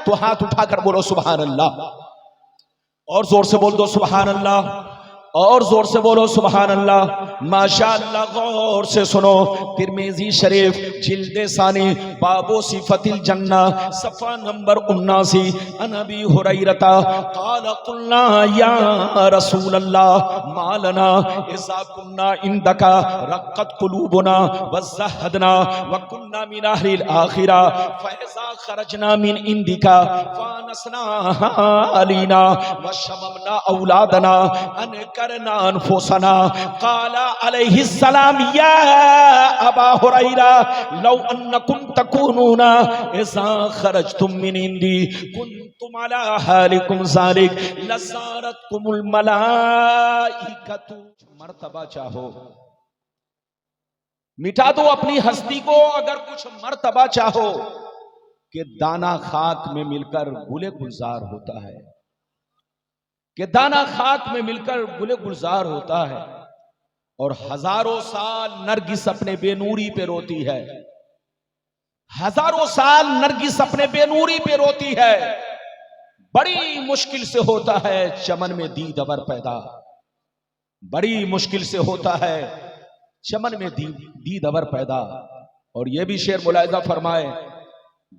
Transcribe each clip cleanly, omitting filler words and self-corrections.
तो हाथ उठाकर बोलो सुभान अल्लाह, और जोर से बोल दो सुभान अल्लाह, और जोर से बोलो सुभान अल्लाह। माशाअल्लाह, गौर से सुनो, तिर्मिज़ी शरीफ जिल्दे सानी बाबो सिफतिल जन्ना सफ़ा नंबर 79, अनबी हुरैरता क़ाल क़ुल्ना या रसूल अल्लाह मालना इज़ा कुन्ना इंदका रक़्क़त क़ुलूबुना वज़हदना व कुन्ना मिन अहलिल आखिरा फ़इज़ा ख़रजना मिन इंदिका फ़ानसना अलीना व शममना औलादना अन करना अनफुसना। क़ाला अलैहिस्सलाम या अबा हुरैरा लौ अन्नकुम तकूनूना इज़ा ख़रजतुम मिन इंदी कुन्तुम अला हालिकुम ज़ालिक लज़ारतकुमुल मलाइकतु। मर्तबा चाहो मिटा दो अपनी हस्ती को, अगर कुछ मर्तबा चाहो कि दाना खाक में मिलकर गुले गुलजार होता है, कि दाना खाक में मिलकर गुले गुलजार होता है, और हजारों साल नरगिस अपने बेनूरी पे रोती है, हजारों साल नरगिस अपने बेनूरी पे रोती है। बड़ी मुश्किल से होता है चमन में दीद अबर पैदा, बड़ी मुश्किल से होता है चमन में दीद अबर पैदा। और यह भी शेर मुलाहिजा फरमाए,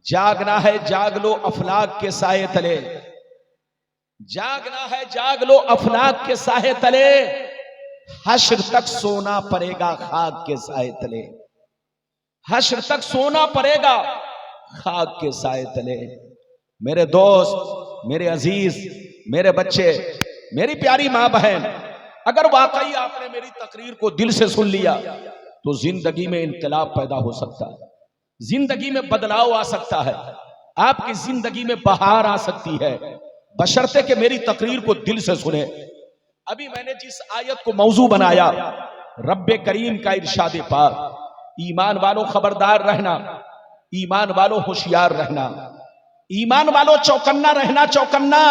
जागना है जाग लो अफलाक के साए तले, जागना है जाग लो अफलाक के साए तले, हश्र तक सोना पड़ेगा खाक के साए तले, हश्र तक सोना पड़ेगा खाक के साए तले। मेरे दोस्त, मेरे अजीज, मेरे बच्चे, मेरी प्यारी मां बहन, अगर वाकई आपने मेरी तकरीर को दिल से सुन लिया तो जिंदगी में इनकलाब पैदा हो सकता है, जिंदगी में बदलाव आ सकता है, आपकी जिंदगी में बहार आ सकती है, बशर्ते कि मेरी तकरीर को दिल से सुने। अभी मैंने जिस आयत को मौजू बनाया, रब्बे करीम का इरशाद पाक, ईमान वालों खबरदार रहना, ईमान वालों होशियार रहना, ईमान वालों चौकन्ना रहना, चौकन्ना।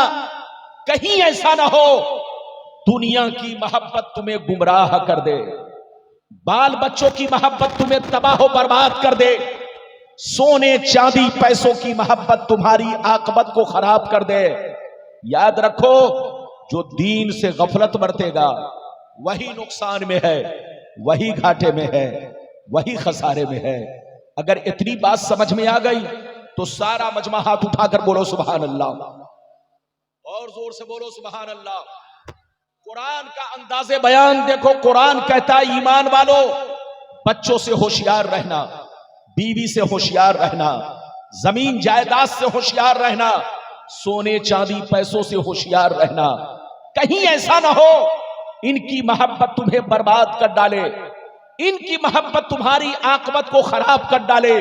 कहीं ऐसा ना हो दुनिया की मोहब्बत तुम्हें गुमराह कर दे, बाल बच्चों की मोहब्बत तुम्हें तबाह बर्बाद कर दे, सोने चांदी पैसों की मोहब्बत तुम्हारी आकबत को खराब कर दे। याद रखो, जो दीन से गफलत बरतेगा वही नुकसान में है, वही घाटे में है, वही खसारे में है। अगर इतनी बात समझ में आ गई तो सारा मजमा हाथ उठाकर बोलो सुभान अल्लाह, और जोर से बोलो सुभान अल्लाह। कुरान का अंदाज़े बयान देखो, कुरान कहता है ईमान वालों बच्चों से होशियार रहना, बीवी से होशियार रहना, जमीन जायदाद से होशियार रहना, सोने चांदी पैसों से होशियार रहना। कहीं ऐसा ना हो इनकी मोहब्बत तुम्हें बर्बाद कर डाले, इनकी मोहब्बत तुम्हारी आकबत को खराब कर डाले,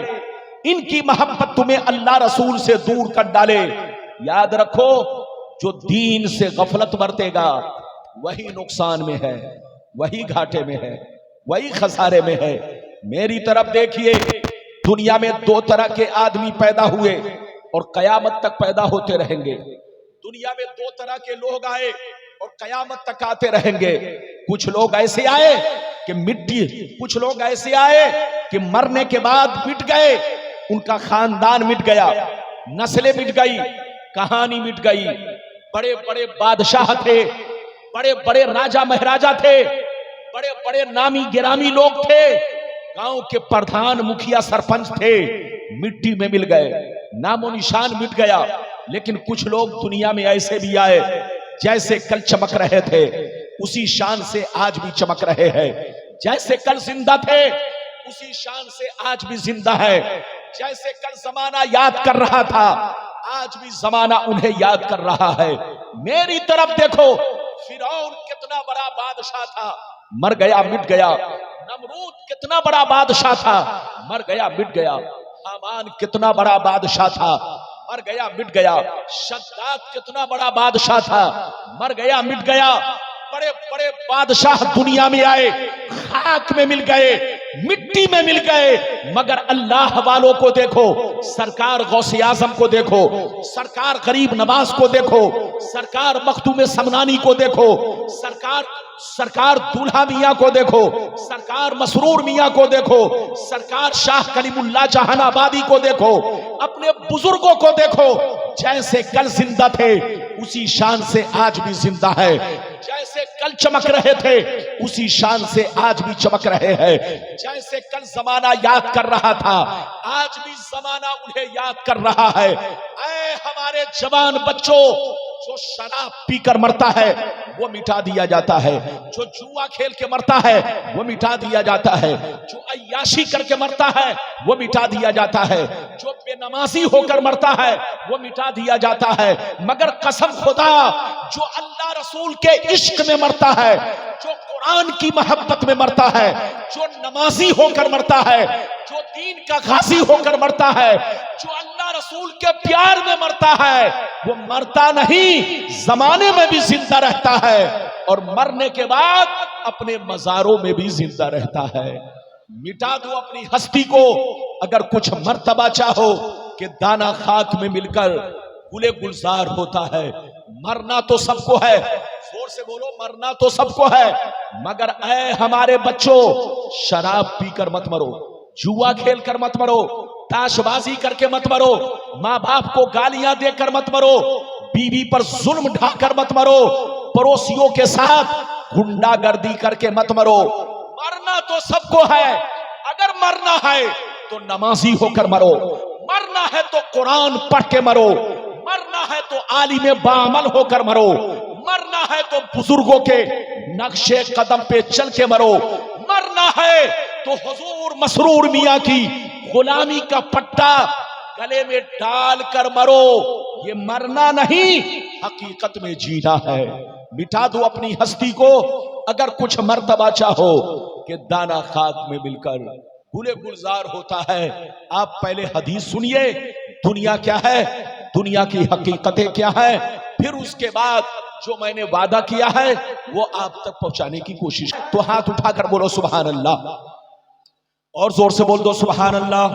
इनकी मोहब्बत तुम्हें अल्लाह रसूल से दूर कर डाले। याद रखो, जो दीन से गफलत बरतेगा वही नुकसान में है, वही घाटे में है, वही खसारे में है। मेरी तरफ देखिए, दुनिया में दो तरह के आदमी पैदा हुए और कयामत तक पैदा होते रहेंगे। दुनिया में दो तरह के लोग आए और कयामत तक आते रहेंगे। कुछ लोग ऐसे आए कि मिट्टी, कुछ लोग ऐसे आए कि मरने के बाद मिट गए, उनका खानदान मिट गया, नस्लें मिट गई, कहानी मिट गई। बड़े बड़े बादशाह थे, बड़े बड़े राजा महाराजा थे, बड़े बड़े नामी गिरामी लोग थे, गांव के प्रधान मुखिया सरपंच थे, मिट्टी में मिल गए, नामो निशान मिट गया। लेकिन कुछ लोग दुनिया में ऐसे भी आए, जैसे कल चमक रहे थे उसी शान से आज भी चमक रहे हैं, जैसे कल जिंदा थे उसी शान से आज भी जिंदा है, जैसे कल जमाना याद कर रहा था आज भी जमाना उन्हें याद कर रहा है। मेरी तरफ देखो, फिरौन कितना बड़ा बादशाह था, मर गया मिट गया। नमरूद कितना बड़ा बादशाह था, मर गया मिट गया। हामान कितना बड़ा बादशाह था, मर गया मिट गया। शद्दाद कितना बड़ा बादशाह था, मर गया मिट गया। बड़े बड़े बादशाह दुनिया में आए, खाक में मिल गए, मिट्टी में मिल गए, मगर अल्लाह वालों को देखो, सरकार गौसे आजम को देखो, सरकार गरीब नवाज को देखो, सरकार मखदूम समनानी को देखो, सरकार दूल्हा मियाँ को देखो, सरकार मसरूर मियाँ को देखो, सरकार शाह कलीमुल्लाह जहानाबादी को देखो, अपने बुजुर्गों को देखो, जैसे कल जिंदा थे उसी शान से आज भी जिंदा है, जैसे कल चमक रहे थे उसी शान से आज भी चमक रहे हैं, जैसे कल जमाना याद कर रहा था आज भी जमाना उन्हें याद कर रहा है। ऐ हमारे जवान बच्चों, जो शराब पीकर मरता है वो मिटा दिया जाता है, जो जुआ खेल के मरता है वो मिटा दिया जाता है, जो अय्याशी करके मरता है वो मिटा दिया जाता है, जो बेनमाजी होकर मरता है वो मिटा दिया जाता है, मगर कसम खुदा जो अल्लाह रसूल के इश्क में मरता है, जो कुरान की मोहब्बत में मरता है, जो नमाजी होकर मरता है, जो दीन का गाजी होकर मरता है, जो अल्लाह रसूल के प्यार में मरता है, वो मरता नहीं, जमाने में भी जिंदा रहता है और मरने के बाद अपने मजारों में भी जिंदा रहता है। मिटा दो अपनी हस्ती को अगर कुछ मर्तबा चाहो कि दाना खाक में मिलकर गुले गुलजार होता है। मरना तो सबको है, जोर से बोलो, मरना तो सबको है, मगर ऐ हमारे बच्चों, शराब पीकर मत मरो, जुआ खेल कर मत मरो, ताशबाजी करके मत मरो, माँ बाप को गालियां देकर मत मरो, बीवी पर जुल्म ढाकर मत मरो, पड़ोसियों के साथ गुंडागर्दी करके मत मरो। मरना तो सबको है, अगर मरना है तो नमाजी होकर मरो, मरना है तो कुरान पढ़ के मरो, मरना है तो आलिम बामल होकर मरो, मरना है तो बुजुर्गों के नक्शे कदम पे चल के मरो, मरना है तो हुजूर मसरूर मियाँ की गुलामी का पट्टा गले में डाल कर मरो। ये मरना नहीं, हकीकत में जीना है। मिटा दो अपनी हस्ती को अगर कुछ मर्तबा चाहो कि दाना खाक में मिलकर गुले गुलजार होता है। आप पहले हदीस सुनिए, दुनिया क्या है, दुनिया की हकीकतें क्या है, फिर उसके बाद जो मैंने वादा किया है वो आप तक पहुंचाने की कोशिश। तो हाथ उठाकर बोलो सुभान अल्लाह, और जोर से बोल दो सुभान अल्लाह,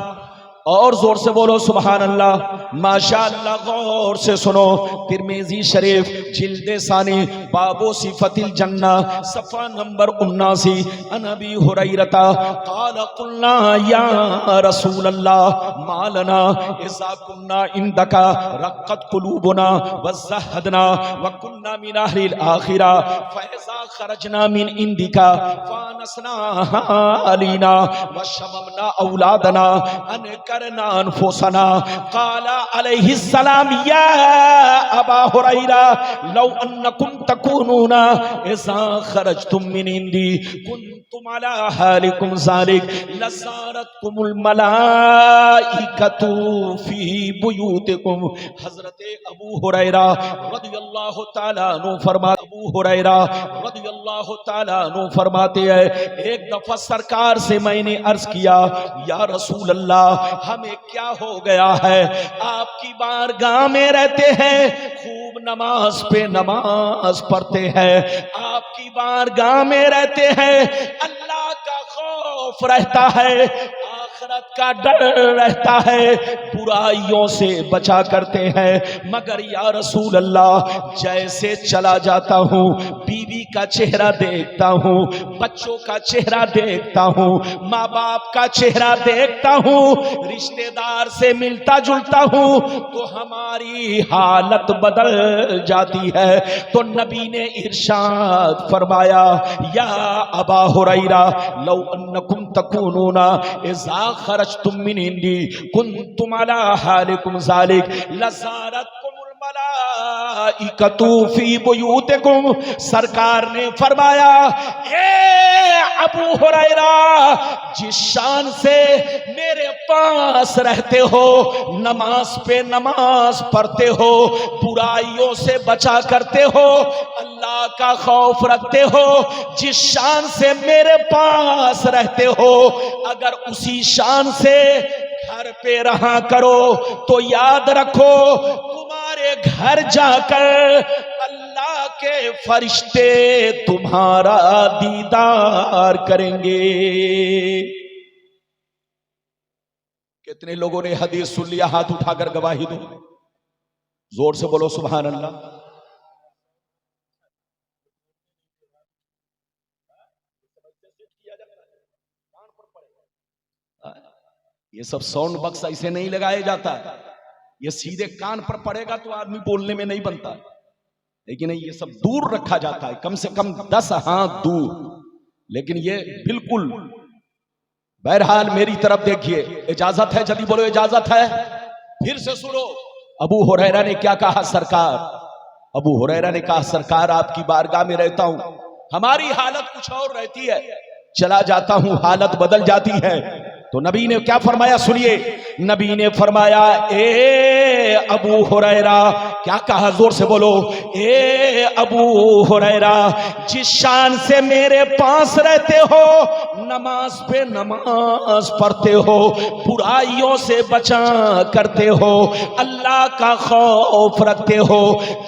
और जोर से बोलो सुभान अल्लाह। माशाअल्लाह, गौर से सुनो, तिरमिजी शरीफ जिल्दे सानी बाबो सिफतिल जन्ना सफा नंबर 79, अन अबी हुरैरता क़ाल क़ुलना या रसूल अल्लाह मालना इज़ा कुन्ना इंदका रक़्क़त क़ुलूबुना वज़हदना व कुन्ना मिन अहलिल आखिरा फ़इज़ा ख़रजना मिन इंदिका फ़ानसना अलीना व शममना औलादना अन करना अनफुसना। क़ाला अलैहिस्सलाम या अबा हुरैरा लौ अन्नकुम तकूनूना इज़ा खरजतुम मिन इंदी कुंतुम अला हालिकुम ज़ालिक लज़ारतकुमुल मलाइकतु फी बुयूतिकुम। हज़रत अबू हुरैरा रज़ियल्लाहु तआला अन्हु फरमाते, अबू हुरैरा रज़ियल्लाहु तआला अन्हु फरमाते हैं, एक दफा सरकार से मैंने अर्ज किया, या रसूल अल्लाह हमें क्या हो गया है, आपकी बारगाह में रहते हैं, खूब नमाज पे नमाज पढ़ते हैं, आपकी बारगाह में रहते हैं, अल्लाह का खौफ रहता है, आखिरत का डर रहता है, बुराइयों से बचा करते हैं, मगर या रसूल अल्लाह जैसे चला जाता हूँ, बीवी का चेहरा देखता हूँ, बच्चों का चेहरा देखता हूँ, माँ बाप का चेहरा देखता हूँ, रिश्तेदार से मिलता जुलता हूँ, तो हमारी हालत बदल जाती है। तो नबी ने इरशाद फरमाया, या अबा हुरैरा लौ अन्नकुम तकूनूना इज़ा खरजतुम मिन इंदी कुंतुम अला हालिकुम ज़ालिक लज़ारतकुमुल मलाइकतु फी बुयूतिकुम। सरकार ने फरमाया, ए अबू हुरैरा, जिस शान से मेरे पास रहते हो, नमाज पे नमाज पढ़ते हो, बुराइयों से बचा करते हो, अल्लाह का खौफ रखते हो, जिस शान से मेरे पास रहते हो, अगर उसी शान से घर पे रहा करो तो याद रखो तुम्हारे घर जाकर अल्लाह के फरिश्ते तुम्हारा दीदार करेंगे। कितने लोगों ने हदीस सुन लिया? हाथ उठाकर गवाही दो, जोर से बोलो सुभान अल्लाह। ये सब साउंड बक्स ऐसे नहीं लगाया जाता, ये सीधे कान पर पड़ेगा तो आदमी बोलने में नहीं बनता, लेकिन ये सब दूर रखा जाता है, कम से कम 10 हाथ दूर। लेकिन ये बिल्कुल, बहरहाल मेरी तरफ देखिए, इजाजत है? जल्दी बोलो इजाजत है। फिर से सुनो, अबू हुरैरा ने क्या कहा? सरकार, अबू हुरैरा ने कहा सरकार आपकी बारगाह में रहता हूं, हमारी हालत कुछ और रहती है, चला जाता हूं हालत बदल जाती है। तो नबी ने क्या फरमाया? सुनिए, नबी ने फरमाया ए अबू हुरैरा, क्या कहा? जोर से बोलो, ए अबू हुरैरा, जिस शान से मेरे पास रहते हो, नमाज पे नमाज पढ़ते हो, बुराइयों से बचा करते हो, अल्लाह का खौफ रखते हो,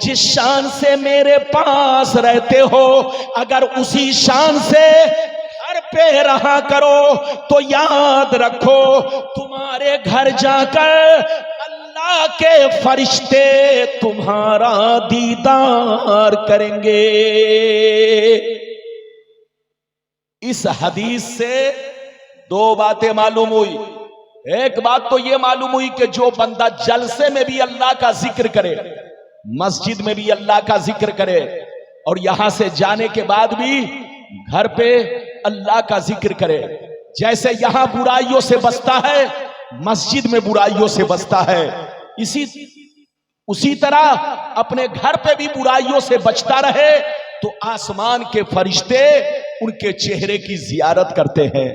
जिस शान से मेरे पास रहते हो, अगर उसी शान से पे रहा करो तो याद रखो तुम्हारे घर जाकर अल्लाह के फरिश्ते तुम्हारा दीदार करेंगे। इस हदीस से दो बातें मालूम हुई। एक बात तो यह मालूम हुई कि जो बंदा जलसे में भी अल्लाह का जिक्र करे, मस्जिद में भी अल्लाह का जिक्र करे, और यहां से जाने के बाद भी घर पे अल्लाह का जिक्र करे, जैसे यहां बुराइयों से बचता है, मस्जिद में बुराइयों से बचता है, उसी तरह अपने घर पे भी बुराइयों से बचता रहे तो आसमान के फरिश्ते उनके चेहरे की जियारत करते हैं,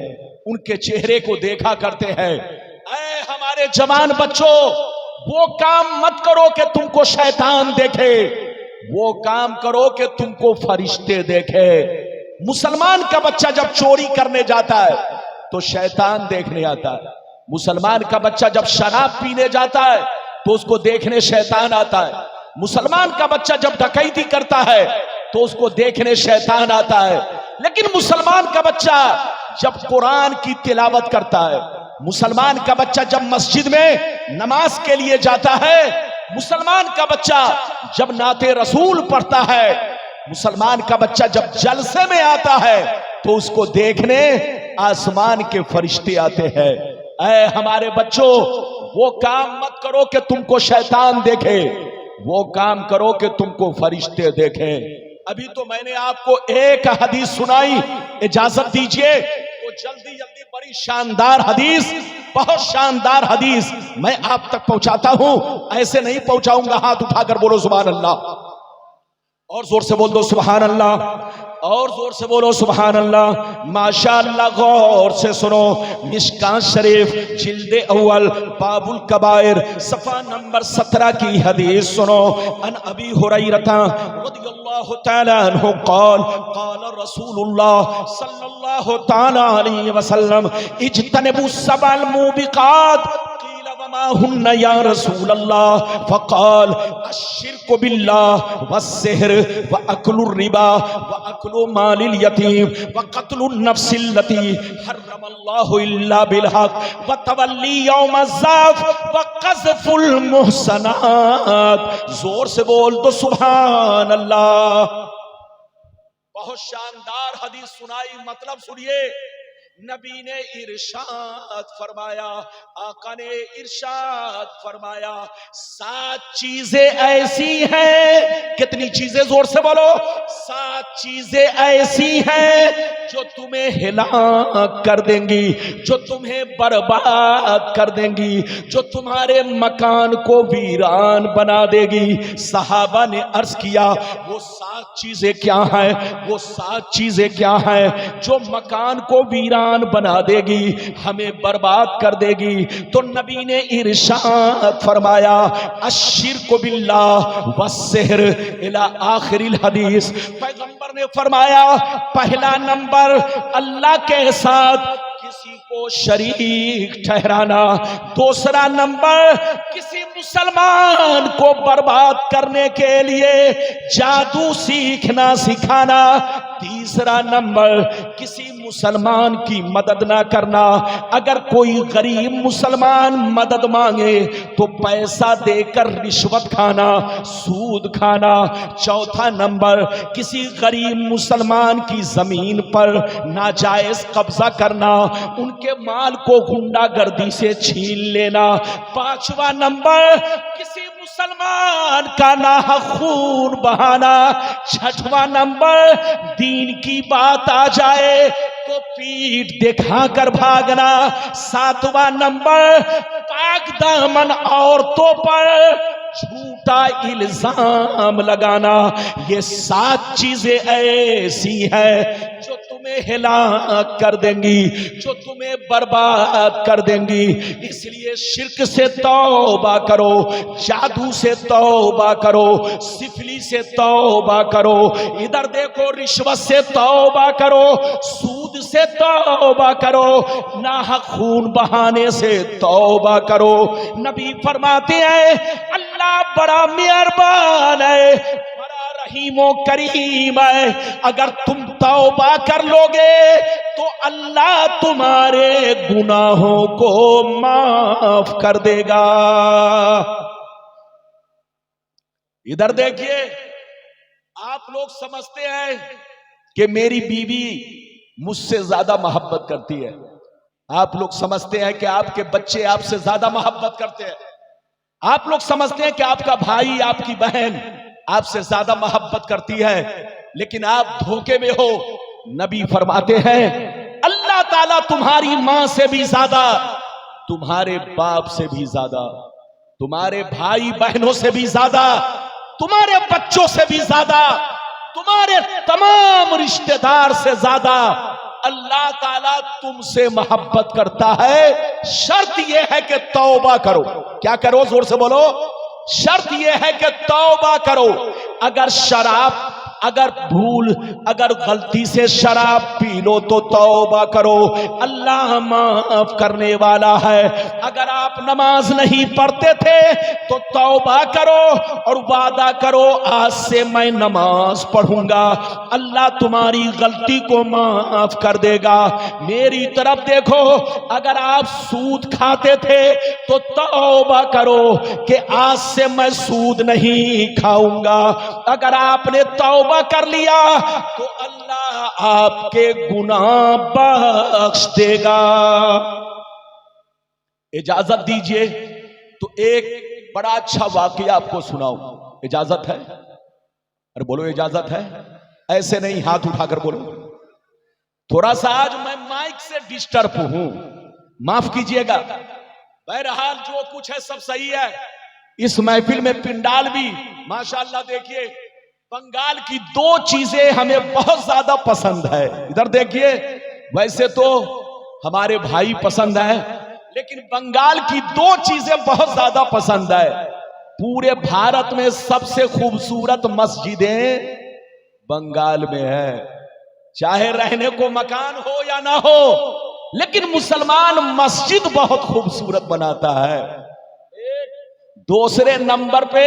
उनके चेहरे को देखा करते हैं। ऐ हमारे जवान बच्चों, वो काम मत करो कि तुमको शैतान देखे, वो काम करो कि तुमको फरिश्ते देखे। मुसलमान का बच्चा जब चोरी करने जाता है तो शैतान देखने आता है, मुसलमान का बच्चा जब शराब पीने जाता है तो उसको देखने शैतान आता है, मुसलमान का बच्चा जब डकैती करता है तो उसको देखने शैतान आता है। लेकिन मुसलमान का बच्चा जब कुरान की तिलावत करता है, मुसलमान का बच्चा जब मस्जिद में नमाज के लिए जाता है, मुसलमान का बच्चा जब नाते रसूल पढ़ता है, मुसलमान का बच्चा जब जलसे में आता है तो उसको देखने आसमान के फरिश्ते आते हैं। ऐ हमारे बच्चों, वो काम मत करो कि तुमको शैतान देखे, वो काम करो कि तुमको फरिश्ते देखें। अभी तो मैंने आपको एक हदीस सुनाई, इजाजत दीजिए तो जल्दी जल्दी बड़ी शानदार हदीस, बहुत शानदार हदीस मैं आप तक पहुंचाता हूं। ऐसे नहीं पहुंचाऊंगा, हाथ उठाकर बोलो सुभान अल्लाह, और जोर से बोल दो सुभान अल्लाह, और जोर से बोलो सुभान अल्लाह। माशाअल्लाह, गौर से सुनो, मिशकात शरीफ जिल्दे अव्वल बाबुल कबायर सफा नंबर 17 की हदीस सुनो। अन अबी हुरैरा रदियल्लाहु तआला अन्हु क़ाल क़ाल रसूलुल्लाह सल्लल्लाहु तआला अलैहि वसल्लम इज्तनिबु सबल मुबिकात हुन्ना या रसूल अल्लाह फ़क़ाल अश्शिर्कु बिल्लाह वस्सिहर व अक्लुर रिबा व अक्लु मालिल यतीम व क़त्लुन नफ्सिल लती हर्रमल्लाहु इल्ला बिल हक़ व तवल्ली यौमज़्ज़ाफ़ व क़ज़्फ़ुल मुहसनात। जोर से बोल दो सुभान अल्लाह। बहुत शानदार हदीस सुनाई, मतलब सुनिए। नबी ने इरशाद फरमाया, आका ने इरशाद फरमाया, 7 चीजें ऐसी हैं, कितनी चीजें? जोर से बोलो, 7 चीजें ऐसी हैं जो तुम्हें हिलाक कर देंगी, जो तुम्हें बर्बाद कर देंगी, जो तुम्हारे मकान को वीरान बना देगी। सहाबा ने अर्ज किया, वो 7 चीजें क्या हैं? वो 7 चीजें क्या हैं जो मकान को वीरान बना देगी, हमें बर्बाद कर देगी? तो नबी ने इरशाद फरमाया, अश्शिर्कु बिल्लाह वस्सिहर इला आखिरिल हदीस। पैगंबर ने फरमाया, पहला नंबर अल्लाह के साथ किसी को शरीक ठहराना, दूसरा नंबर किसी मुसलमान को बर्बाद करने के लिए जादू सीखना सिखाना, तीसरा नंबर, किसी मुसलमान की मदद ना करना। अगर कोई गरीब मुसलमान मदद मांगे तो पैसा देकर रिश्वत खाना, सूद खाना। चौथा नंबर, किसी गरीब मुसलमान की जमीन पर नाजायज कब्जा करना, उनके माल को गुंडागर्दी से छीन लेना। पांचवा नंबर, किसी मुसलमान का नाहक खून बहाना। छठवां नंबर, दीन की बात आ जाए तो पीठ दिखाकर भागना। सातवां नंबर, पाक दामन औरतों पर झूठा इल्जाम लगाना। ये 7 चीजें ऐसी है जो तुम्हें हिलाक कर देंगी, जो तुम्हें बर्बाद कर देंगी। इसलिए शिर्क से तौबा करो, जादू से तौबा करो, सिफली से तौबा करो, इधर देखो रिश्वत से तौबा करो, सूद से तौबा करो, नाहक खून बहाने से तौबा करो। नबी फरमाते हैं अल्लाह बड़ा मेहरबान है, बड़ा रहीमो करीम है। अगर तुम तौबा कर लोगे तो अल्लाह तुम्हारे गुनाहों को माफ कर देगा। इधर देखिए, आप लोग समझते हैं कि मेरी बीवी मुझसे ज्यादा मोहब्बत करती है। आप लोग समझते हैं कि आपके बच्चे आपसे ज्यादा मोहब्बत करते हैं। आप लोग समझते हैं कि आपका भाई, आपकी बहन आपसे ज्यादा मोहब्बत करती है, लेकिन आप धोखे में हो। नबी फरमाते हैं अल्लाह ताला तुम्हारी मां से भी ज्यादा, तुम्हारे बाप से भी ज्यादा, तुम्हारे भाई बहनों से भी ज्यादा, तुम्हारे बच्चों से भी ज्यादा, तुम्हारे तमाम रिश्तेदार से ज्यादा अल्लाह ताला तुमसे मोहब्बत करता है। शर्त यह है कि तौबा करो। क्या करो? जोर से बोलो। शर्त यह है कि तौबा करो। अगर शराब, अगर भूल, अगर गलती से शराब पी लो तो तौबा करो, अल्लाह माफ करने वाला है। अगर आप नमाज नहीं पढ़ते थे तो तौबा करो और वादा करो आज से मैं नमाज पढ़ूंगा, अल्लाह तुम्हारी गलती को माफ कर देगा। मेरी तरफ देखो, अगर आप सूद खाते थे तो तौबा करो कि आज से मैं सूद नहीं खाऊंगा। अगर आपने तौबा कर लिया तो अल्लाह आपके गुनाह बख्श देगा। इजाजत दीजिए तो एक बड़ा अच्छा वाकया आपको सुनाऊं। इजाजत है? अरे बोलो इजाजत है। ऐसे नहीं हाथ उठाकर बोलो। थोड़ा सा आज मैं माइक से डिस्टर्ब हूं, माफ कीजिएगा। बहरहाल जो कुछ है सब सही है। इस महफिल में पिंडाल भी माशाअल्लाह। देखिए, बंगाल की 2 चीजें हमें बहुत ज्यादा पसंद है। इधर देखिए, वैसे तो हमारे भाई पसंद है, लेकिन बंगाल की 2 चीजें बहुत ज्यादा पसंद है। पूरे भारत में सबसे खूबसूरत मस्जिदें बंगाल में है। चाहे रहने को मकान हो या ना हो, लेकिन मुसलमान मस्जिद बहुत खूबसूरत बनाता है। दूसरे नंबर पे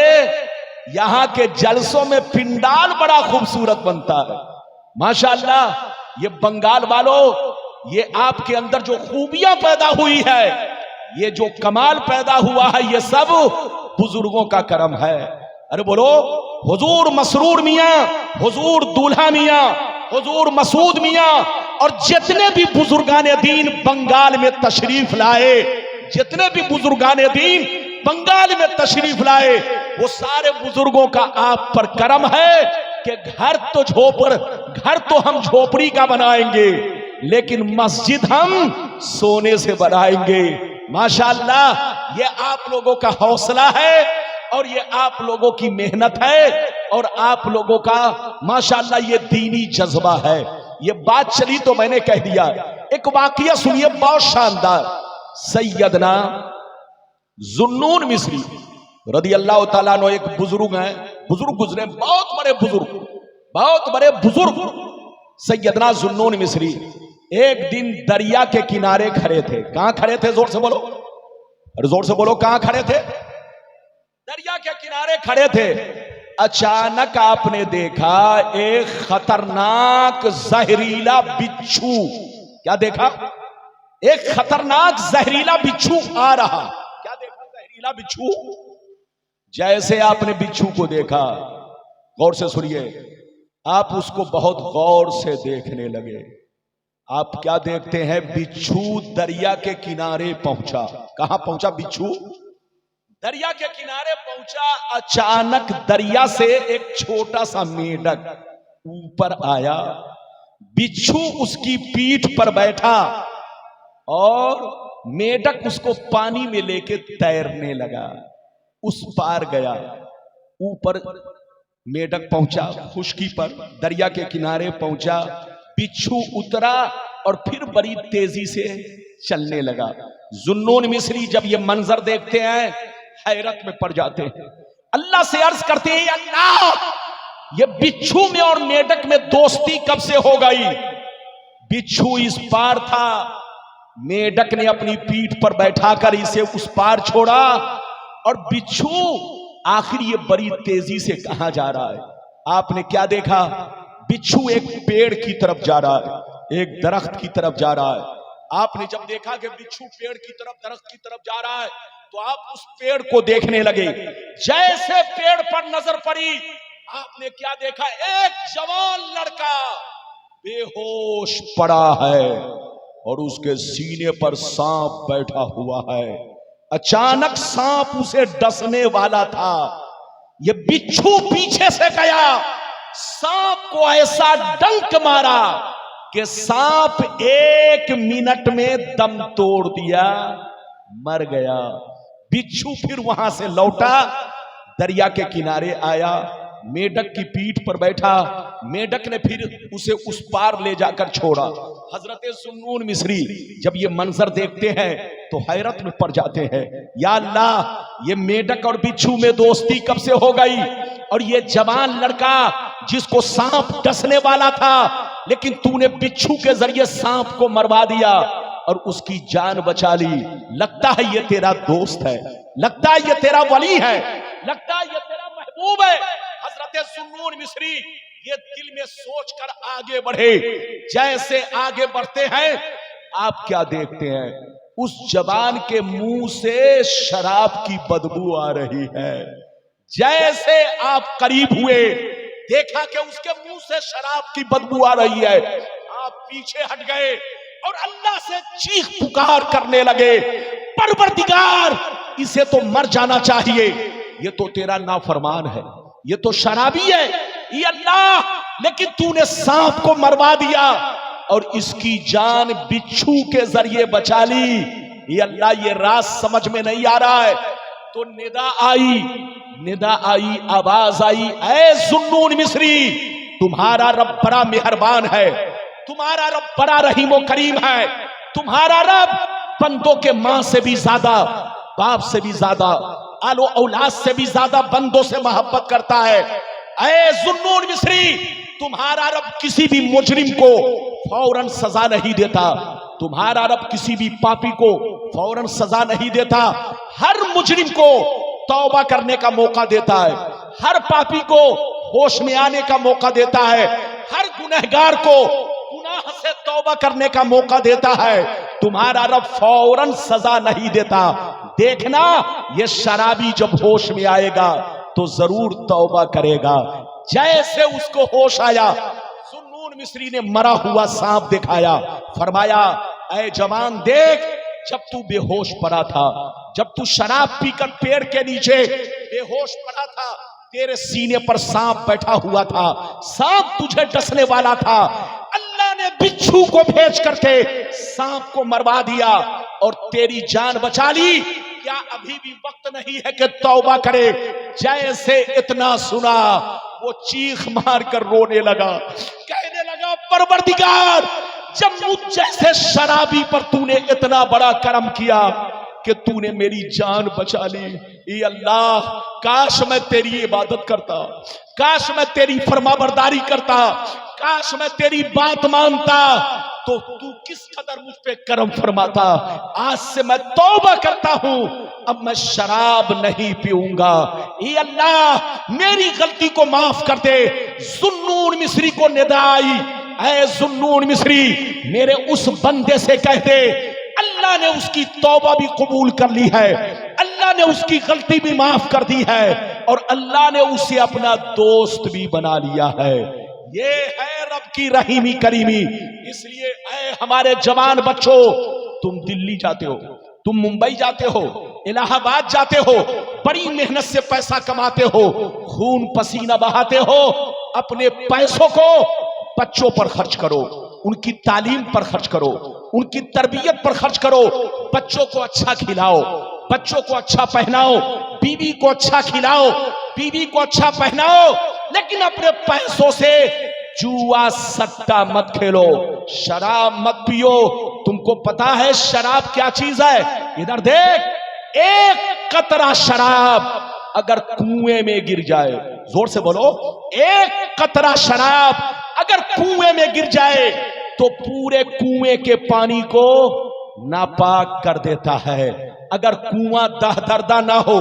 यहां के जलसों में पिंडाल बड़ा खूबसूरत बनता है। माशाअल्लाह। ये बंगाल वालों, ये आपके अंदर जो खूबियां पैदा हुई है, ये जो कमाल पैदा हुआ है, ये सब बुजुर्गों का करम है। अरे बोलो हुजूर मसरूर मियां, हुजूर दूल्हा मियां, हुजूर मसूद मियां और जितने भी बुजुर्गाने दीन बंगाल में तशरीफ लाए, जितने भी बुजुर्गाने दीन बंगाल में तशरीफ लाए, वो सारे बुजुर्गों का आप पर करम है कि घर तो हम झोपड़ी का बनाएंगे, लेकिन मस्जिद हम सोने से बनाएंगे। माशाअल्लाह। ये आप लोगों का हौसला है और ये आप लोगों की मेहनत है और आप लोगों का माशाअल्लाह ये दीनी जज्बा है। ये बात चली तो मैंने कह दिया। एक वाकया सुनिए बहुत शानदार। सैयदना जुन्नून मिस्री रदी अल्लाह ताला अन्हु एक बुजुर्ग हैं, बुजुर्ग गुजरे, बहुत बड़े बुजुर्ग सैयदना जुन्नून मिस्री एक दिन दरिया के किनारे खड़े थे। कहां खड़े थे? जोर से बोलो। अरे जोर से बोलो, कहां खड़े थे? दरिया के किनारे खड़े थे। अचानक आपने देखा एक खतरनाक जहरीला बिच्छू। क्या देखा? एक खतरनाक जहरीला बिच्छू आ रहा। क्या देखा? जहरीला बिच्छू। जैसे आपने बिच्छू को देखा, गौर से सुनिए, आप उसको बहुत गौर से देखने लगे। आप क्या देखते हैं? बिच्छू दरिया के किनारे पहुंचा। कहां पहुंचा बिच्छू? दरिया के किनारे पहुंचा। अचानक दरिया से एक छोटा सा मेढक ऊपर आया। बिच्छू उसकी पीठ पर बैठा और मेढक उसको पानी में लेके तैरने लगा। उस पार गया, ऊपर मेढक पहुंचा, खुश्की पर दरिया के किनारे पहुंचा। बिच्छू उतरा और फिर बड़ी तेजी से चलने लगा। जुन्नून मिस्री जब ये मंजर देखते हैं हैरत में पड़ जाते हैं। अल्लाह से अर्ज करते हैं, अल्लाह ये बिच्छू में और मेढक में दोस्ती कब से हो गई? बिच्छू इस पार था, मेढक ने अपनी पीठ पर बैठाकर इसे उस पार छोड़ा और बिच्छू आखिर ये बड़ी तेजी से कहां जा रहा है? आपने क्या देखा? बिच्छू एक पेड़ की तरफ जा रहा है, एक दरख्त की तरफ जा रहा है। आपने जब देखा कि बिच्छू पेड़ की तरफ, दरख्त की तरफ जा रहा है, तो आप उस पेड़ को देखने लगे। जैसे पेड़ पर नजर पड़ी, आपने क्या देखा? एक जवान लड़का बेहोश पड़ा है और उसके सीने पर सांप बैठा हुआ है। अचानक सांप उसे डसने वाला था। ये बिच्छू पीछे से गया, सांप को ऐसा डंक मारा कि सांप 1 मिनट में दम तोड़ दिया, मर गया। बिच्छू फिर वहां से लौटा, दरिया के किनारे आया, मेढक की पीठ पर बैठा। मेढक ने फिर उसे उस पार ले जाकर छोड़ा। हजरत जुन्नून मिस्री जब ये मंजर देखते हैं तो हैरत में पड़ जाते हैं। या अल्लाह, ये मेढक और बिच्छू में दोस्ती कब से हो गई? और ये जवान लड़का जिसको सांप डसने वाला था, लेकिन तूने बिच्छू के जरिए सांप को मरवा दिया और उसकी जान बचा ली। लगता है ये तेरा दोस्त है, लगता है ये तेरा वली है, लगता है ये तेरा महबूब है। हजरत जुन्नून मिस्री ये दिल में सोचकर आगे बढ़े। जैसे आगे बढ़ते हैं, आप क्या देखते हैं? उस जवान के मुंह से शराब की बदबू आ रही है। जैसे आप करीब हुए, देखा कि उसके मुंह से शराब की बदबू आ रही है। आप पीछे हट गए और अल्लाह से चीख पुकार करने लगे, परवरदिगार, इसे तो मर जाना चाहिए, ये तो तेरा नाफरमान है, ये तो शराबी है, ये अल्लाह, लेकिन तूने सांप को मरवा दिया और इसकी जान बिच्छू के जरिए बचा ली। ये अल्लाह, ये राज समझ में नहीं आ रहा है। तो निदा आई, आवाज आई, ऐ जुन्नून मिस्री, तुम्हारा रब बड़ा मेहरबान है, तुम्हारा रब बड़ा रहीम व करीम है, तुम्हारा रब बंदों के मां से भी ज्यादा, बाप से भी ज्यादा, आलो औलाद से भी ज्यादा बंदों से मोहब्बत करता है। ऐ जुन्नून मिस्री, तुम्हारा रब किसी भी मुजरिम को फौरन सजा नहीं देता, तुम्हारा रब किसी भी पापी को फौरन सजा नहीं देता, हर मुजरिम को तौबा करने का मौका देता है, हर पापी को होश में आने का मौका देता है, हर गुनहगार को गुनाह से तौबा करने का मौका देता है। तुम्हारा रब फौरन सजा नहीं देता। देखना, ये शराबी जब होश में आएगा तो जरूर तौबा करेगा। जैसे उसको होश आया, जुन्नून मिस्री ने मरा हुआ सांप दिखाया, फरमाया, ऐ जवान, देख, जब तू बेहोश पड़ा था, जब तू शराब पीकर पेड़ के नीचे बेहोश पड़ा था, तेरे सीने पर सांप बैठा हुआ था, सांप तुझे डसने वाला था, अल्लाह ने बिच्छू को भेज करके सांप को मरवा दिया और तेरी जान बचा ली। क्या अभी भी वक्त नहीं है कि तौबा करे? जैसे इतना सुना, वो चीख मार कर रोने लगा, कहने लगा, परवरदिगार, जब मुझ जैसे शराबी पर तूने इतना बड़ा करम किया कि तूने मेरी जान बचा ली, ये अल्लाह, काश मैं तेरी इबादत करता, काश मैं तेरी फरमाबरदारी करता, काश मैं तेरी बात मानता, तो तू किस कदर मुझ पे करम फरमाता। आज से मैं तौबा करता हूं, अब मैं शराब नहीं पीऊंगा। ये अल्लाह मेरी गलती को माफ कर दे। जुन्नून मिस्री को निदा आई, ऐ जुन्नून मिस्री मेरे उस बंदे से कह दे अल्लाह ने उसकी तौबा भी कबूल कर ली है, अल्लाह ने उसकी गलती भी माफ कर दी है और अल्लाह ने उसे अपना दोस्त भी बना लिया है। ये है रब की रहीमी करीमी। इसलिए ऐ हमारे जवान बच्चों, तुम दिल्ली जाते हो, तुम मुंबई जाते हो, इलाहाबाद जाते हो, बड़ी मेहनत से पैसा कमाते हो, खून पसीना बहाते हो, अपने पैसों को बच्चों पर खर्च करो, उनकी तालीम पर खर्च करो, उनकी तरबियत पर खर्च करो, बच्चों को अच्छा खिलाओ, बच्चों को अच्छा पहनाओ, बीवी को अच्छा खिलाओ, बीवी को अच्छा पहनाओ, लेकिन अपने पैसों से जुआ सट्टा मत खेलो, शराब मत पियो। तुमको पता है शराब क्या चीज है? इधर देख, एक कतरा शराब अगर कुएं में गिर जाए, जोर से बोलो, एक कतरा शराब अगर कुएं में गिर जाए तो पूरे कुएं के पानी को नापाक कर देता है। अगर कुआं दहदरदा ना हो,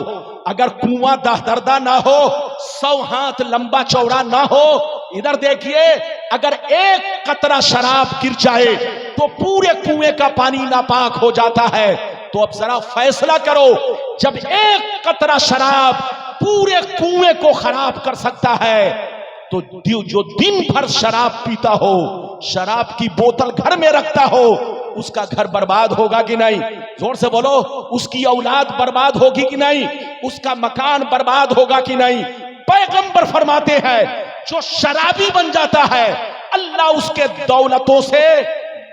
अगर कुआं दहदरदा ना हो, 100 हाथ लंबा चौड़ा ना हो, इधर देखिए, अगर एक कतरा शराब गिर जाए तो पूरे कुएं का पानी नापाक हो जाता है। तो अब जरा फैसला करो, जब एक कतरा शराब पूरे कुएं को खराब कर सकता है, तो जो दिन भर शराब पीता हो, शराब की बोतल घर में रखता हो, उसका घर बर्बाद होगा कि नहीं? जोर से बोलो, उसकी औलाद बर्बाद होगी कि नहीं? उसका मकान बर्बाद होगा कि नहीं? पैगंबर फरमाते हैं, जो शराबी बन जाता है अल्लाह उसके दौलतों से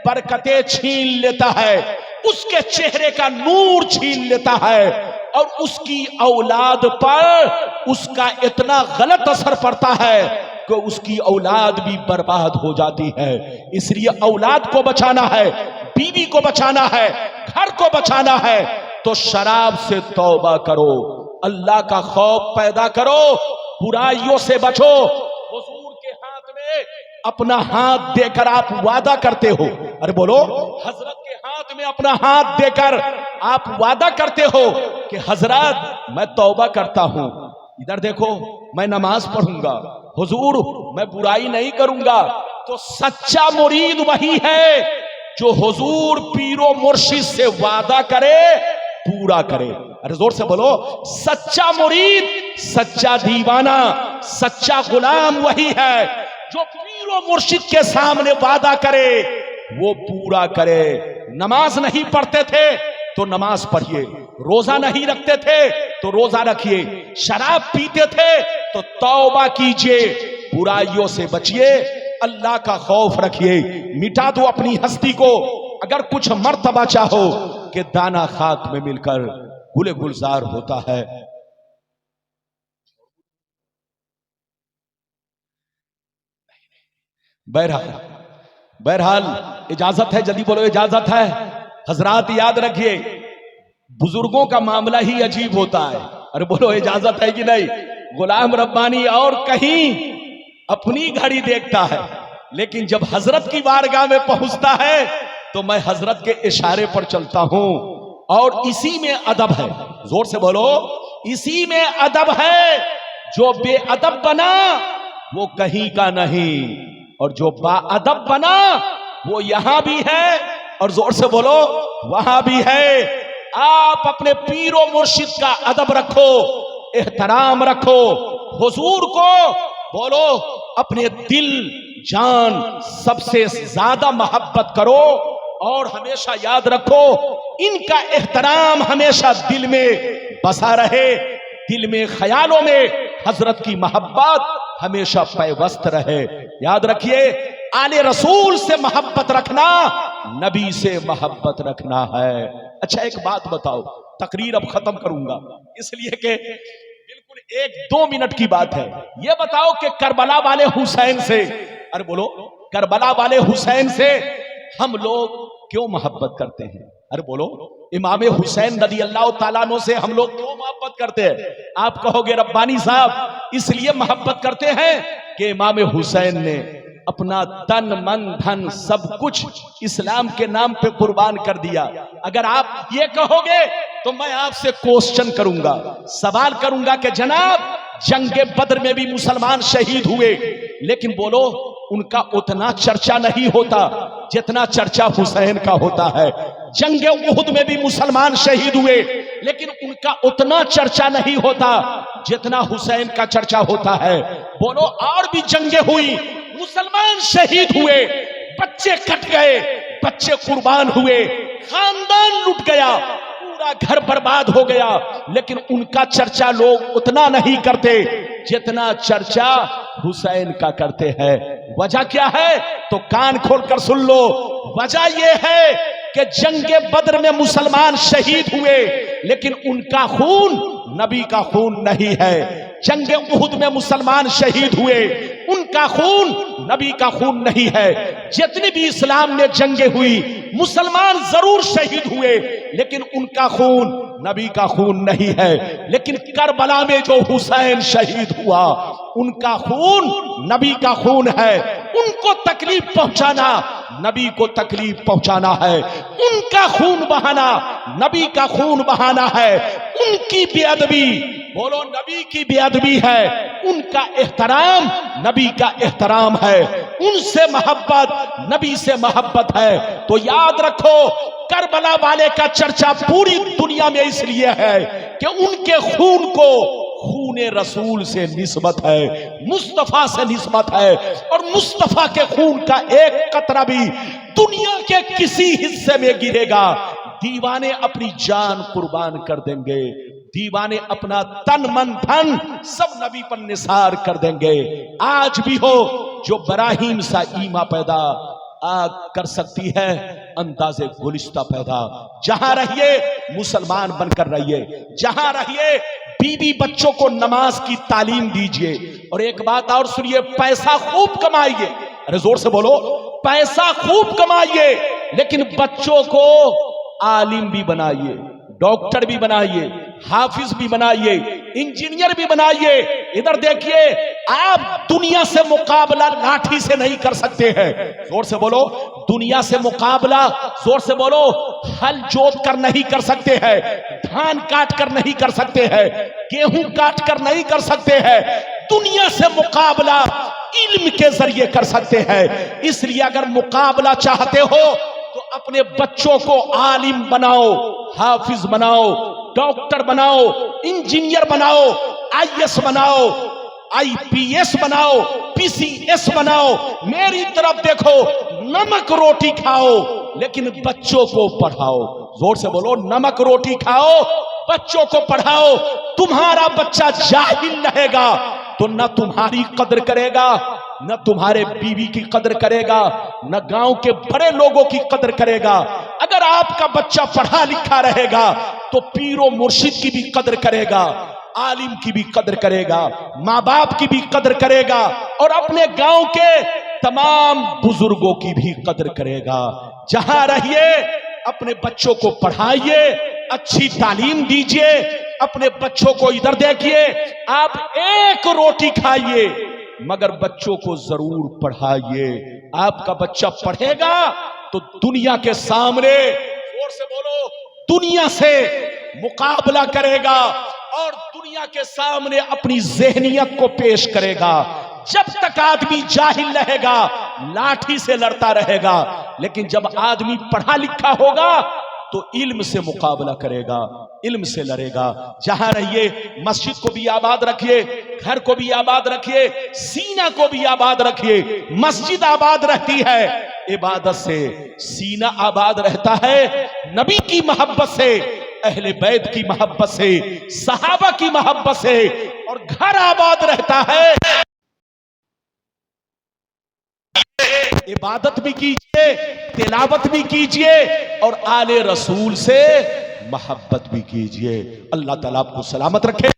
बरकतें छीन लेता है, उसके चेहरे का नूर छीन लेता है और उसकी औलाद पर उसका इतना गलत असर पड़ता है कि उसकी औलाद भी बर्बाद हो जाती है। इसलिए औलाद को बचाना है, बीवी को बचाना है, घर को बचाना है, तो शराब से तौबा करो, अल्लाह का खौफ पैदा करो, बुराइयों से बचो। हुजूर के हाथ में अपना हाथ देकर आप वादा करते हो, अरे बोलो, हजरत के हाथ में अपना हाथ देकर आप वादा करते हो कि हजरत मैं तौबा करता हूं, इधर देखो मैं नमाज पढ़ूंगा, हुजूर मैं बुराई नहीं करूंगा। तो सच्चा मुरीद वही है जो हुजूर पीरो मुर्शिद से वादा करे पूरा करे। अरे जोर से बोलो, सच्चा मुरीद, सच्चा दीवाना, सच्चा गुलाम वही है जो पीरो मुर्शिद के सामने वादा करे वो पूरा करे। नमाज नहीं पढ़ते थे तो नमाज पढ़िए, रोजा नहीं रखते थे तो रोजा रखिए, शराब पीते थे तो तौबा कीजिए, बुराइयों से बचिए, अल्लाह का खौफ रखिए, मिटा दो अपनी हस्ती को। अगर कुछ मर्तबा चाहो कि दाना खाक में मिलकर गुले गुलजार होता है। बहरहाल इजाजत है, जल्दी बोलो, इजाजत है। हजरात याद रखिए, बुजुर्गों का मामला ही अजीब होता है। अरे बोलो, इजाजत है कि नहीं? गुलाम रब्बानी और कहीं अपनी घड़ी देखता है, लेकिन जब हजरत की बारगाह में पहुंचता है तो मैं हजरत के इशारे पर चलता हूं, और इसी में अदब है। जोर से बोलो, इसी में अदब है। जो बेअदब बना वो कहीं का नहीं, और जो बाअदब बना वो यहां भी है, और जोर से बोलो वहां भी है। आप अपने पीरो मुर्शिद का अदब रखो, एहतराम रखो, हुजूर को बोलो अपने दिल जान सबसे ज्यादा मोहब्बत करो, और हमेशा याद रखो इनका एहतराम हमेशा दिल में बसा रहे, दिल में ख्यालों में हजरत की मोहब्बत हमेशा पैवस्त रहे। याद रखिए, आले रसूल से मोहब्बत रखना नबी से मोहब्बत रखना है। अच्छा एक बात बताओ, तकरीर अब खत्म करूंगा इसलिए कि बिल्कुल 1-2 मिनट की बात है। यह बताओ कि करबला वाले हुसैन से, अरे बोलो, करबला वाले हुसैन से हम लोग क्यों मोहब्बत करते हैं? अरे बोलो, इमाम हुसैन रज़ी अल्लाह ताला अन्हु से हम लोग क्यों मोहब्बत करते हैं? आप कहोगे रब्बानी साहब इसलिए मोहब्बत करते हैं कि इमाम हुसैन ने अपना तन मन धन सब कुछ इस्लाम के नाम पे कुर्बान कर दिया। अगर आप ये कहोगे तो मैं आपसे क्वेश्चन करूंगा, सवाल करूंगा कि जनाब जंगे बद्र में भी मुसलमान शहीद हुए, लेकिन बोलो उनका उतना चर्चा नहीं होता जितना चर्चा हुसैन का होता है। जंगे उहुद में भी मुसलमान शहीद हुए, लेकिन उनका उतना चर्चा नहीं होता जितना हुसैन का चर्चा होता है। बोलो और भी जंगे हुई, मुसलमान शहीद हुए, बच्चे कट गए, बच्चे कुर्बान हुए, खानदान लुट गया, पूरा घर बर्बाद हो गया, लेकिन उनका चर्चा लोग उतना नहीं करते जितना चर्चा हुसैन का करते हैं। वजह क्या है तो कान खोलकर सुन लो। वजह यह है कि जंगे बद्र में मुसलमान शहीद हुए, लेकिन उनका खून नबी का खून नहीं है। जंगे उहुद में मुसलमान शहीद हुए, उनका खून नबी का खून नहीं है। जितनी भी इस्लाम में जंगे हुई, मुसलमान जरूर शहीद हुए, लेकिन उनका खून नबी का खून नहीं है। लेकिन करबला में जो हुसैन शहीद हुआ, उनका खून नबी का खून है। उनको तकलीफ पहुंचाना नबी को तकलीफ पहुंचाना है, उनका खून बहाना नबी का खून बहाना है। उनकी बेअदबी, बोलो नबी की बेअदबी है, उनका एहतराम नबी का एहतराम है, उनसे मोहब्बत नबी से मोहब्बत है। तो याद रखो करबला वाले का चर्चा पूरी दुनिया में इसलिए है कि उनके खून को खूने रसूल से निस्बत है, मुस्तफा से निस्बत है, और मुस्तफा के खून का एक कतरा भी दुनिया के किसी हिस्से में गिरेगा दीवाने अपनी जान कुर्बान कर देंगे, दीवाने अपना तन मन धन सब नबी पर निसार कर देंगे। आज भी हो जो बराहीम सा ईमा पैदा आग कर सकती है, अंदाजे गुलिस्ता पैदा। जहां रहिए मुसलमान बनकर रहिए, जहां रहिए बीवी बच्चों को नमाज की तालीम दीजिए। और एक बात और सुनिए, पैसा खूब कमाइए, अरे जोर से बोलो, पैसा खूब कमाइए, लेकिन बच्चों को आलिम भी बनाइए, डॉक्टर भी बनाइए, हाफिज भी बनाइए, इंजीनियर भी बनाइए। इधर देखिए, आप दुनिया से मुकाबला लाठी से नहीं कर सकते हैं, जोर से बोलो, दुनिया से मुकाबला, जोर से बोलो, हल जोत कर नहीं कर सकते हैं, धान काट कर नहीं कर सकते हैं, गेहूं काट कर नहीं कर सकते हैं। दुनिया से मुकाबला इल्म के जरिए कर सकते हैं। इसलिए अगर मुकाबला चाहते हो तो अपने बच्चों को आलिम बनाओ, हाफिज बनाओ, डॉक्टर बनाओ, इंजीनियर बनाओ, आईएएस बनाओ, आईपीएस बनाओ, पीसीएस बनाओ। मेरी तरफ देखो, नमक रोटी खाओ लेकिन बच्चों को पढ़ाओ। जोर से बोलो, नमक रोटी खाओ, बच्चों को पढ़ाओ। तुम्हारा बच्चा जाहिल रहेगा तो न तुम्हारी कदर करेगा, न तुम्हारे बीवी की कदर करेगा, न गांव के बड़े लोगों की कदर करेगा। अगर आपका बच्चा पढ़ा लिखा रहेगा तो पीरो मुर्शिद की भी कदर करेगा, आलिम की भी कदर करेगा, माँ बाप की भी कदर करेगा, और अपने गांव के तमाम बुजुर्गों की भी कदर करेगा। जहां रहिए अपने बच्चों को पढ़ाइए, अच्छी तालीम दीजिए। अपने बच्चों को, इधर देखिए, आप एक रोटी खाइए मगर बच्चों को जरूर पढ़ाइए। आपका बच्चा पढ़ेगा तो दुनिया के सामने, जोर से बोलो, दुनिया से मुकाबला करेगा और दुनिया के सामने अपनी ज़हनियत को पेश करेगा। जब तक आदमी जाहिल रहेगा लाठी से लड़ता रहेगा, लेकिन जब आदमी पढ़ा लिखा होगा तो इल्म से मुकाबला करेगा, इल्म से लड़ेगा। जहां रहिए मस्जिद को भी आबाद रखिए, घर को भी आबाद रखिए, सीना को भी आबाद रखिए। मस्जिद आबाद रहती है इबादत से, सीना आबाद रहता है नबी की मोहब्बत से, अहले बैत की मोहब्बत से, सहाबा की मोहब्बत से, और घर आबाद रहता है। इबादत भी कीजिए, तिलावत भी कीजिए, और आले रसूल से मोहब्बत भी कीजिए। अल्लाह ताला आपको सलामत रखे।